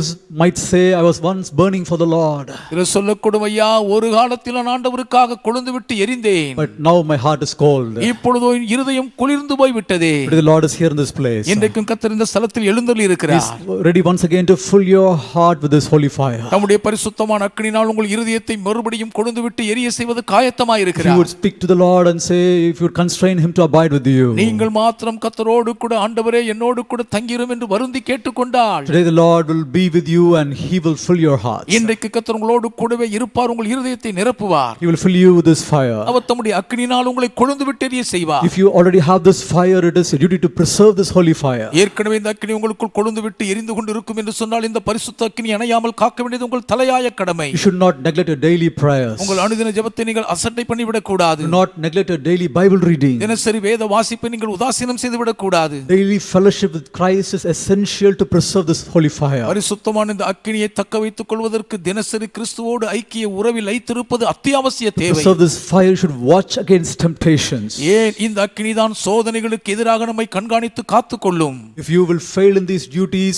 might say, I was once burning for the Lord, இது சொல்லக்கூடும், ஐயா, ஒரு காலத்தில் நான் ஆண்டவருக்காக கொழுந்து விட்டு எரிந்தேன், but now my heart is cold. இப்பொழுதோ இருதயம் குளிர்ந்து போய்விட்டதே. Today the Lord is here in this place. இன்றைக்கும் கர்த்தர் இந்த ஸ்தலத்தில் எழுந்தருளி He இருக்கிறார். is ready once again to fill your heart with this holy fire. நம்முடைய பரிசுத்தமான அக்கினியினால் உங்கள் இருதயத்தை மறுபடியும் கொழுந்துவிட்டு எரிய செய்வது காயத்தமாய் If you இருக்கிறார். would speak to the Lord and say, if you would constrain him to abide with you. நீங்கள் மாத்திரம் கர்த்தரோடு கூட ஆண்டவரே என்னோடு கூட தங்கிரும் என்று வருந்தி கேட்டுக்கொண்டால் Today the Lord will be with you and he will fill your hearts. இன்றைக்கு கர்த்தர் உங்களோடு கூடவே இருப்பார், உங்கள் இருதயத்தை நிரப்புவார். He will fill you with this fire. அவர் தம்முடைய அக்கினியினால் உங்களை கொழுந்துவிட்டு எரிய செய்வார். If you already have this fire, it is your duty to preserve this holy fire. ஏற்கனவே இந்த அக்கினி உங்களுக்குள் கொழுந்துவிட்டு எரிந்து கொண்டு இருக்கும் என்று சொன்னால் இந்த பரிசுத்த அக்கினி அணையாமல் காக்க வேண்டியது உங்கள் தலையாய கடமை. You should not neglect your daily prayers. உங்கள் அனுதின ஜெபத்தை நீங்கள் அசட்டை பண்ணிவிடக் கூடாது. Do not neglect your daily Bible reading. தினசரி வேத வாசிப்பை நீங்கள் உதாசீனம் செய்துவிடக் கூடாது. Daily fellowship with Christ is essential to preserve this holy fire. பரிசுத்தமான இந்த அக்கினியை தக்க வைத்துக் கொள்வதற்கு தினசரி கிறிஸ்துவோடு ஐக்கிய உறவில் வைத்திருப்பது அத்தியாவசிய தேவை. Preserve this fire, you should watch against temptations. ஏன் இந்த அக்கினி தான் சோதனைகளுக்கு எதிராக நம்மை கண்காணித்து காத்துக்கொள்ளும். If you will fail in these duties,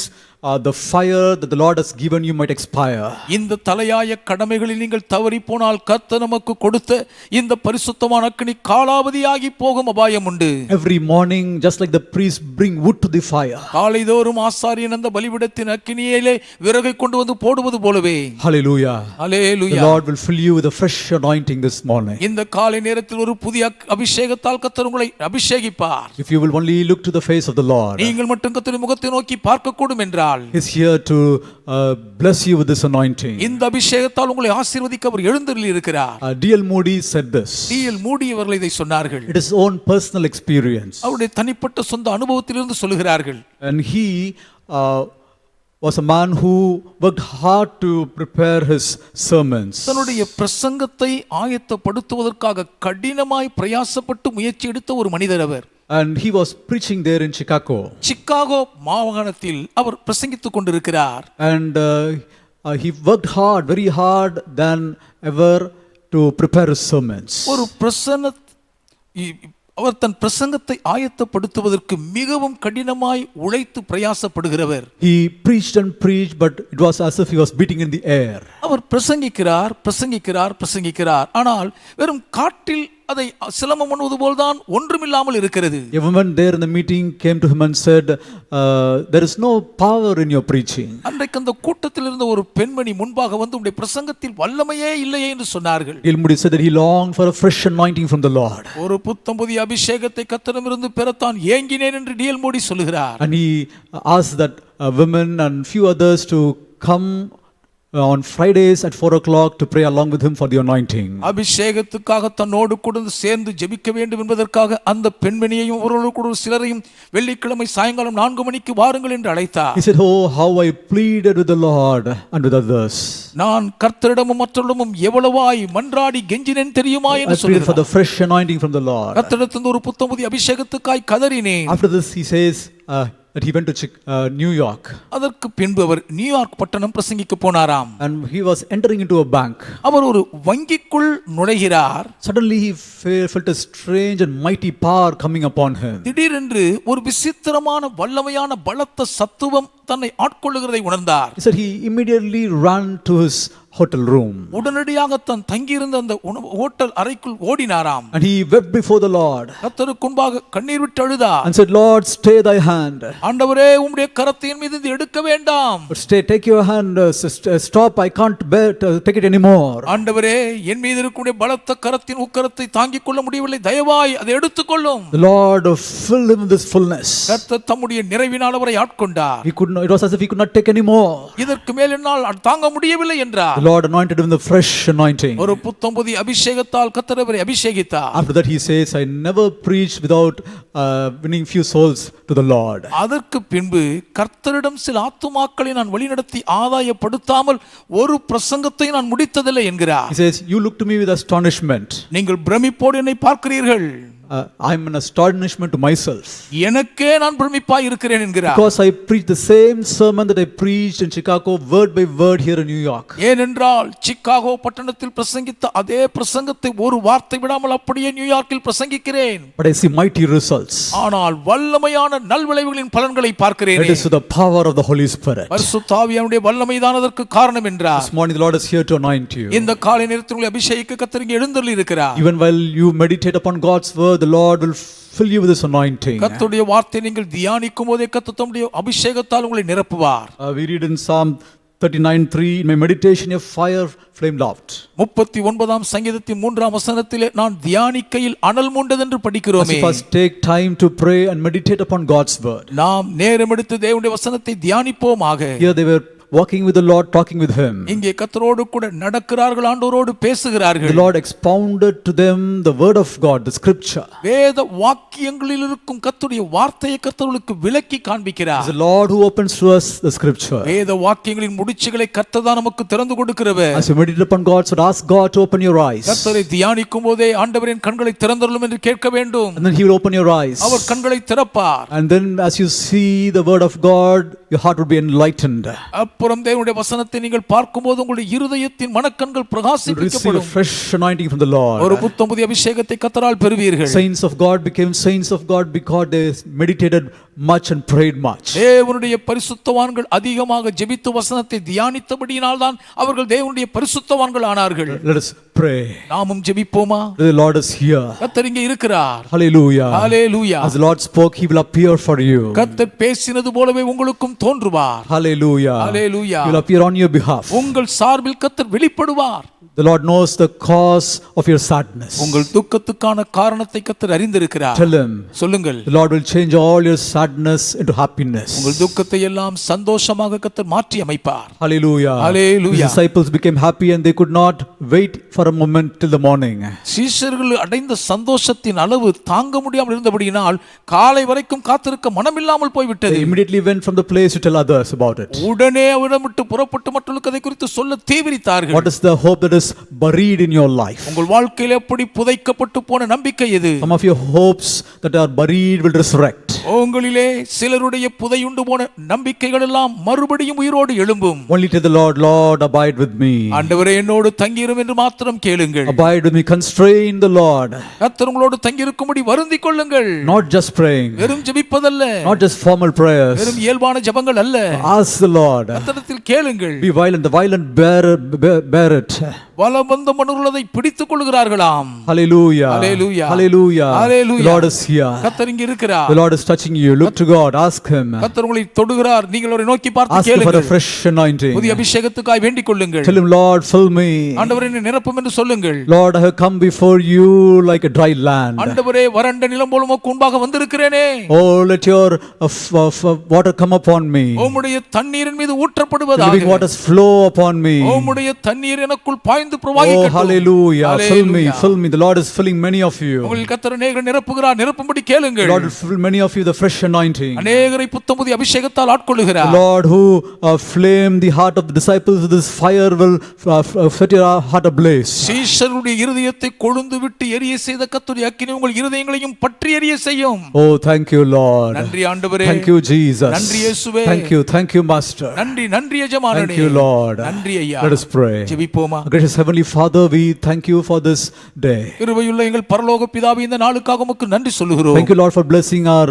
the fire that the Lord has given you might expire. இந்த தலையாய கடமைகளில் நீங்கள் தவறி போனால் கர்த்தர் நமக்கு கொடுத்த இந்த பரிசுத்தமான அக்கினி காலாவதியாகி போகும் அபாயம் உண்டு. Every morning, just like the priests bring wood to the fire. காலைதோறும் ஆசாரியன் அந்த பலிபீடத்தின் அக்கினியிலே விறகை கொண்டு வந்து போடுவது போலவே. Hallelujah. The hallelujah. Lord will fill you with a fresh anointing this morning. இந்த காலை நேரத்தில் ஒரு புதிய அபிஷேகத்தால் கர்த்தர் உங்களை அபிஷேகிப்பார். If you will only look to the face of the Lord, நீங்கள் மட்டும் கர்த்தரின் முகத்தை நோக்கி பார்க்க கூடும் என்றால் He is here to bless you with this anointing. இந்த அபிஷேகத்தால் உங்களை ஆசீர்வதிக்க அவர் எழுந்தருளி இருக்கிறார். D.L. Moody said this. D.L. மூடி அவர்கள் இதை சொன்னார்கள். It is his own personal experience. அவருடைய தனிப்பட்ட சொந்த அனுபவத்திலிருந்து சொல்லுகிறார்கள். And he was a man who worked hard to prepare his sermons. தன்னுடைய பிரசங்கத்தை ஆயத்தப்படுத்துவதற்காக கடினமாய் பிரயாசப்பட்டு முயற்சி எடுத்த ஒரு மனிதர் அவர். And he was preaching there in Chicago. Chicago மாகாணத்தில் அவர் பிரசங்கித்துக் கொண்டிருக்கிறார். And he worked hard, very hard than ever to prepare his sermons. ஒரு அவர் தன் பிரசங்கத்தை ஆயத்தப்படுத்துவதற்கு மிகவும் கடினமாய் உழைத்து பிரயாசப்படுகிறவர். He preached and preached, but it was as if he was beating in the air. அவர் பிரசங்கிக்கிறார், ஆனால் வெறும் காற்றில் அதை சிலம்பம் பண்ணுவது போல்தான் ஒன்றுமில்லாமல் இருக்கிறது. A woman there in the meeting came to him and said, there is no power in your preaching. அன்றைக்கு அந்த கூட்டத்தில் இருந்த ஒரு பெண்மணி முன்பாக வந்து உங்களுடைய பிரசங்கத்தில் வல்லமையே இல்லையே என்று சொன்னார்கள். D.L. Moody said that he longed for a fresh anointing from the Lord. ஒரு புத்தம் புதிய அபிஷேகத்தை கர்த்தரிடமிருந்து பெறத்தான் ஏங்கினேன் என்று D.L. மூடி சொல்லுகிறார். And he asked that women and few others to come on Fridays at 4 o'clock to pray along with him for the anointing. அபிஷேகத்துக்காக தன்னோடு கூட சேர்ந்து ஜெபிக்க வேண்டும் என்பதற்காக அந்த பெண்மணியையும் அவரோடு கூட சிலரையும் வெள்ளிக்கிழமை சாயங்காலம் 4 மணிக்கு வாருங்கள் என்று அழைத்தார். He said, oh, how I pleaded with the Lord and with others. நான் கர்த்தரிடமும் மற்றவரிடமும் எவ்வளவாய் மன்றாடி கெஞ்சினேன் தெரியுமா என்று சொல்கிறார். For the fresh anointing from the Lord. கர்த்தரிடத்திலிருந்து ஒரு புத்தம் புதிய அபிஷேகத்துக்காய் கதறினேன். After this he says that he went to New York. அதற்கு பின்பு அவர் நியூயார்க் பட்டணம் பிரசங்கிக்க போனாராம். And he was entering into a bank. அவர் ஒரு வங்கிக்குள் நுழைகிறார். Suddenly he felt a strange and mighty power coming upon him. திடீரென்று ஒரு விசித்திரமான வல்லமையான பலத்த சத்துவம் தன்னை ஆட்கொள்ளுகிறதை உணர்ந்தார். He said he immediately ran to his hotel room. உடனடியாக தான் தங்கியிருந்த அந்த ஹோட்டல் அறைக்குள் ஓடினாராம். And he wept before the Lord. கர்த்தருக்கு முன்பாக கண்ணீர் விட்டு அழுதார். And said, Lord, stay thy hand. ஆண்டவரே உம்முடைய கரத்தை என் மீது எடுக்க வேண்டாம். But stay, take your hand, stop, I can't bear to take it anymore. ஆண்டவரே என் மீது இருக்கக்கூடிய பலத்த கரத்தின் உக்கரத்தை தாங்கிக் கொள்ள முடியவில்லை, தயவாய் அதை எடுத்துக்கொள்ளும். The Lord filled him with this fullness. கர்த்தர் தம்முடைய நிறைவினால் அவரை ஆட்கொண்டார். It was as if he could not take anymore. இதற்கு மேல் என்னால் தாங்க முடியவில்லை என்றார். The Lord anointed him with the fresh anointing. ஒரு புத்தம் புதிய அபிஷேகத்தால் கர்த்தர் அவரை அபிஷேகித்தார். After that he says, I never preached without winning few souls to the Lord. அதற்கு பின்பு கர்த்தரிடம் சில ஆத்துமாக்களை நான் வழிநடத்தி ஆதாயப்படுத்தாமல் ஒரு பிரசங்கத்தை நான் முடித்ததில்லை என்கிறார். He says, you look to me with astonishment. நீங்கள் பிரமிப்போடு என்னை பார்க்கிறீர்கள். I'm an astonishment to myself. எனக்கே நான் பிரமிப்பாய் இருக்கிறேன் என்கிறார். Because I preached the same sermon that I preached in Chicago word by word here in New York. ஏனென்றால் Chicago பட்டணத்தில் பிரசங்கித்த அதே பிரசங்கத்தை ஒரு வார்த்தை விடாமல் அப்படியே நியூயார்க்கில் பிரசங்கிக்கிறேன். But I see mighty results. ஆனால் வல்லமையான நல்விளைவுகளின் பலன்களை பார்க்கிறேன். It is the power of the Holy Spirit. பரிசுத்த ஆவியானுடைய வல்லமைதான் அதற்கு காரணம் என்றார். This morning the Lord is here to anoint you. இந்த காலை நேரத்தில் உங்களை அபிஷேகிக்க கர்த்தர் இங்கே எழுந்தருளி இருக்கிறார். Even while you meditate upon God's word word, the Lord will fill you with His anointing. கர்த்தருடைய வார்த்தை நீங்கள் தியானிக்கும் போதே கர்த்தர் தம்முடைய அபிஷேகத்தால் உங்களை நிரப்புவார். We read in Psalm 39:3, in my meditation a fire flamed out. 39ஆம் சங்கீதத்தின் 3ஆம் வசனத்திலே நான் தியானிக்கையில் அனல் மூண்டதென்று படிக்கிறோமே. As you first take time to pray and meditate upon God's word. நாம் நேரம் எடுத்து தேவனுடைய வசனத்தை தியானிப்போமாக. Here they were walking with the Lord, talking with Him. இங்கே கர்த்தரோடு கூட நடக்கிறார்கள், ஆண்டவரோடு பேசுகிறார்கள். The Lord expounded to them the word of God, the scripture. வேத வாக்கியங்களில் இருக்கும் கர்த்தருடைய வார்த்தையை கர்த்தருக்கு விளக்கி காண்பிக்கிறார். It's the Lord who opens to us the scripture. வேத வாக்கியங்களின் முடிச்சுகளை கர்த்தர் தான் நமக்கு திறந்து கொடுக்கிறவர். As you meditate upon God's word, ask God to open your eyes. கர்த்தரை தியானிக்கும் போதே ஆண்டவரின் கண்களை திறந்தருளும் என்று கேட்க வேண்டும். And then He will open your eyes. அவர் கண்களை திறப்பார். And then as you see the word of God, your heart will be enlightened. அப்புறம் தேவனுடைய வசனத்தை நீங்கள் பார்க்கும்போது உங்களுடைய இருதயத்தின் மனக்கண்கள் You receive a பிரகாசிக்கப்படும். fresh anointing from the Lord. ஒரு புத்தம் புதிய அபிஷேகத்தை கர்த்தரால் பெறுவீர்கள். Saints of God became saints of God because they meditated much and prayed much. தேவனுடைய பரிசுத்தவான்கள் அதிகமாக ஜெபித்து வசனத்தை தியானித்தபடியினால் தான் அவர்கள் தேவனுடைய பரிசுத்தவான்கள் ஆனார்கள். Let us pray. நாமும் ஜெபிப்போமா? The Lord is here. கர்த்தர் இங்கே இருக்கிறார். Hallelujah. Hallelujah. As the Lord spoke, He will appear for you. கர்த்தர் பேசினது போலவே உங்களுக்கும் தோன்றுவார். Hallelujah. Hallelujah. He will appear on your behalf. உங்கள் சார்பில் கர்த்தர் வெளிப்படுவார். The Lord knows the cause of your sadness. உங்கள் துக்கத்துக்கான காரணத்தை கர்த்தர் அறிந்திருக்கிறார். Tell Him. சொல்லுங்கள். The Lord will change all your sadness into happiness. உங்கள் துக்கத்தை எல்லாம் சந்தோஷமாக கர்த்தர் மாற்றி அமைப்பார். Hallelujah. Hallelujah. The disciples became happy and they could not wait for a moment till the morning. சீஷர்கள் அடைந்த சந்தோஷத்தின் அளவு தாங்க முடியாமல் இருந்தபடியினால் காலை வரைக்கும் காத்திருக்க மனமில்லாமல் They போய்விட்டது. immediately went from the place to tell others about it. உடனே அவரிடம் விட்டு புறப்பட்டு மற்றவர்களுக்கு அதை குறித்து சொல்ல தீவிரித்தார்கள். What is the hope that is buried in your life? உங்கள் வாழ்க்கையில் எப்படி புதைக்கப்பட்டு போன நம்பிக்கை எது? Some of your hopes that are buried will resurrect. உங்களிலே சிலருடைய புதையுண்டு போன நம்பிக்கைகள் எல்லாம் மறுபடியும் உயிரோடு எழும்பும். Only tell the Lord, Lord, abide with me. ஆண்டவரே என்னோடு தங்கியிரும் என்று மாத்திரம் கேளுங்கள். Abide with me, constrain the Lord. கர்த்தர் உங்களோடு தங்கியிருக்கும்படி வருந்திக் கொள்ளுங்கள். Not just praying, வெறும் ஜெபிப்பதல்ல, not just formal prayers. வெறும் இயல்பான ஜெபங்கள் அல்ல. Ask the Lord. கர்த்தரிடத்தில் கேளுங்கள். Be violent, the violent bear it. பலவந்த மனுள்ளதை பிடித்துக் கொள்கிறார்களாம். Hallelujah. Hallelujah. Hallelujah. Hallelujah. The Lord is here. கர்த்தர் இங்கே இருக்கிறார். The Lord is touching you. Look to God. Ask Him. கர்த்தர் உங்களை தொடுகிறார். நீங்கள் அவரை நோக்கி பார்த்து Ask Him for a கேளுங்கள். fresh anointing. புதிய அபிஷேகத்துக்காய் வேண்டிக் கொள்ளுங்கள். Tell Him, Lord, fill me. ஆண்டவரே என்னை நிரப்பும் என்று சொல்லுங்கள். Lord, I have come before you like a dry land. ஆண்டவரே வறண்ட நிலம் போல உமக்கு முன்பாக வந்திருக்கிறேனே. Oh, let your water come upon me. உம்முடைய தண்ணீரின் மீது Living ஊற்றப்படுவதாக. waters flow upon me. உம்முடைய தண்ணீர் எனக்குள் பாய்ந்து Oh, பிரவாகிக்கட்டும். hallelujah. Fill me, Hallelujah. fill me. The Lord is filling many of you. உங்களில் கர்த்தர் அநேகரை நிரப்புகிறார். நிரப்பும்படி The கேளுங்கள். Lord will fill many of you the fresh anointing. அநேகரை புத்தம் புதிய அபிஷேகத்தால் The ஆட்கொள்ளுகிறார். Lord who flamed the heart of the disciples with His fire will set your heart ablaze. சீஷருடைய இருதயத்தை கொழுந்து விட்டு எரிய செய்த கர்த்தருடைய அக்கினி உங்கள் இருதயங்களையும் பற்றி எரிய செய்யும். Oh, thank you, Lord. நன்றி ஆண்டவரே. Thank you, Jesus. நன்றி இயேசுவே. Thank you, Master. நன்றி நன்றி எஜமானனே. Thank you, Lord. நன்றி ஐயா. Let us pray. ஜெபிப்போமா? Gracious Heavenly Father, we thank you for this day. கிருபையுள்ள எங்கள் பரலோக பிதாவே, இந்த நாளுக்காக உமக்கு நன்றி சொல்லுகிறோம். Thank you, Lord, for blessing our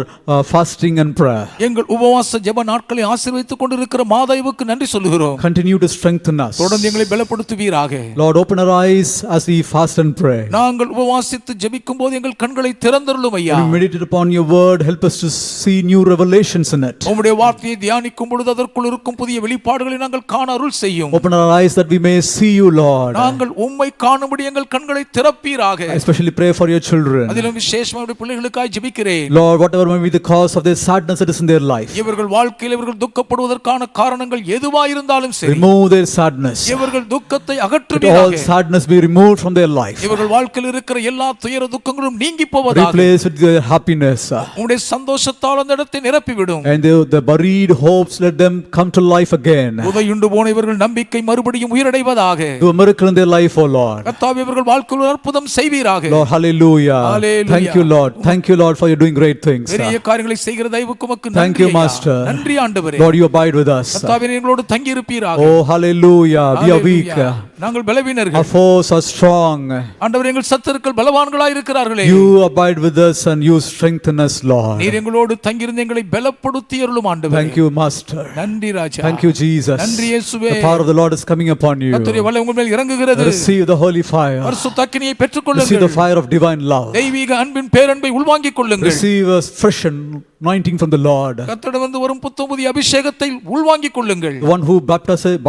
fasting and prayer. எங்கள் உபவாச ஜெப நாட்களை ஆசீர்வதித்துக் கொண்டிருக்கிற மாதாவுக்கு நன்றி சொல்லுகிறோம். Continue to strengthen us. தொடர்ந்து எங்களை பலப்படுத்துவீராக. Lord, open our eyes as we fast and pray. நாங்கள் உபவாசித்து ஜெபிக்கும் போது எங்கள் கண்களை திறந்தருளும் ஐயா. When we meditate upon your word, help us to see new revelations in it. உம்முடைய வார்த்தையை தியானிக்கும் பொழுது அதற்குள் இருக்கும் புதிய வெளிப்பாடுகளை நாங்கள் காண அருள் செய்யும். Open our eyes that we may see you, Lord. நாங்கள் உம்மை காணும்படி எங்கள் கண்களை திறப்பீராக. I especially pray for your children. அதிலும் விசேஷமாக உம்முடைய பிள்ளைகளுக்காய் ஜெபிக்கிறேன். Lord, whatever may be the cause of their sadness that is in their life, இவர்கள் வாழ்க்கையில் இவர்கள் துக்கப்படுவதற்கான காரணங்கள் எதுவாயிருந்தாலும் சரி, remove their sadness. இவர்கள் துக்கத்தை Let all அகற்றுவீராக. sadness be removed from their life. இவர்கள் வாழ்க்கையில் இருக்கிற எல்லா துயர துக்கங்களும் நீங்கி போவதாக. Replace with their happiness. உம்முடைய சந்தோஷத்தால் அந்த இடத்தை நிரப்பிவிடும். And the buried hopes, let them come to life again. உதையுண்டு போன இவர்கள் நம்பிக்கை மறுபடியும் உயிரடைவதாக. Do a miracle in their life, oh Lord. கர்த்தாவே இவர்கள் வாழ்க்கையில் ஒரு அற்புதம் செய்வீராக. Lord, hallelujah. Hallelujah. Thank you, Lord. Thank you, Lord, for you doing great things. பெரிய காரியங்களை செய்கிற தயவுக்கு உமக்கு Thank நன்றி you, ஐயா. Master. நன்றி ஆண்டவரே. Lord, you abide with us. கர்த்தாவே எங்களோடு தங்கி இருப்பீராக. Oh, hallelujah. We are weak. Hallelujah. நாங்கள் Our பலவீனர்கள். foes are strong. ஆண்டவரே எங்கள் சத்துருக்கள் பலவான்களாய் இருக்கிறார்களே. You abide with us and you strengthen us, Lord. நீர் எங்களோடு தங்கியிருந்து எங்களை பலப்படுத்தி அருளும் ஆண்டவரே. Thank you, Master. நன்றி ராஜா. Thank you, Jesus. Jesus. நன்றி இயேசுவே. The power of the Lord is coming upon you. கர்த்தருடைய வல்லமை உங்கள் மேல் இறங்குகிறது. Receive the holy fire. பரிசுத்த அக்கினியை Receive பெற்றுக்கொள்ளுங்கள். the fire of divine love. தெய்வீக அன்பின் பேரன்பை உள்வாங்கிக் கொள்ளுங்கள். Receive a fresh anointing from the Lord. கர்த்தரிடமிருந்து வரும் புத்தம்புதிய அபிஷேகத்தை உள்வாங்கிக் கொள்ளுங்கள். The one who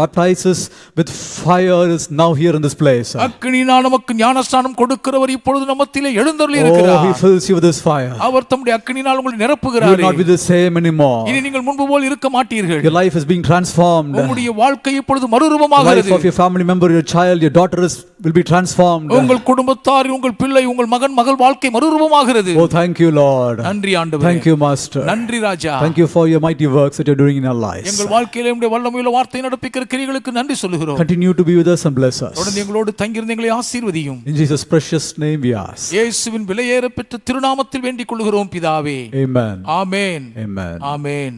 baptizes with fire is now here in this place. அக்கினியினால் நமக்கு ஞானஸ்நானம் கொடுக்கிறவர் இப்பொழுது நம்மத்திலே எழுந்தருளி Oh, இருக்கிறார். he fills you with this fire. அவர் தம்முடைய அக்கினியினால் உங்களை You will நிரப்புகிறார். not be the same anymore. இனி நீங்கள் முன்பு போல் இருக்க மாட்டீர்கள். Your life is being transformed. உங்களுடைய வாழ்க்கை இப்பொழுது The life மறுரூபமாகிறது. of your family member, your child, your daughter will be transformed. உங்கள் குடும்பத்தார், உங்கள் பிள்ளை, உங்கள் மகன், மகள் வாழ்க்கை மறுரூபமாகிறது. Oh, thank you, Lord. நன்றி ஆண்டவரே. Thank you, Master. நன்றி ராஜா. Thank you for your mighty works that you're doing in our lives. எங்கள் வாழ்க்கையிலே உம்முடைய வல்லமையுள்ள வார்த்தை நடப்பிக்கிற கிரியைகளுக்கு நன்றி சொல்லுகிறோம். Continue to be with us and bless us. தொடர்ந்து எங்களோடு தங்கியிருந்து எங்களை ஆசீர்வதியும். In Jesus' precious name we ask. இயேசுவின் விலையேற பெற்ற திருநாமத்தில் வேண்டிக் கொள்கிறோம் பிதாவே. Amen. Amen. Amen. Amen.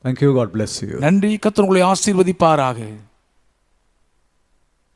Thank you. God bless you. நன்றி. கர்த்தர் உங்களை ஆசீர்வதிப்பாராக.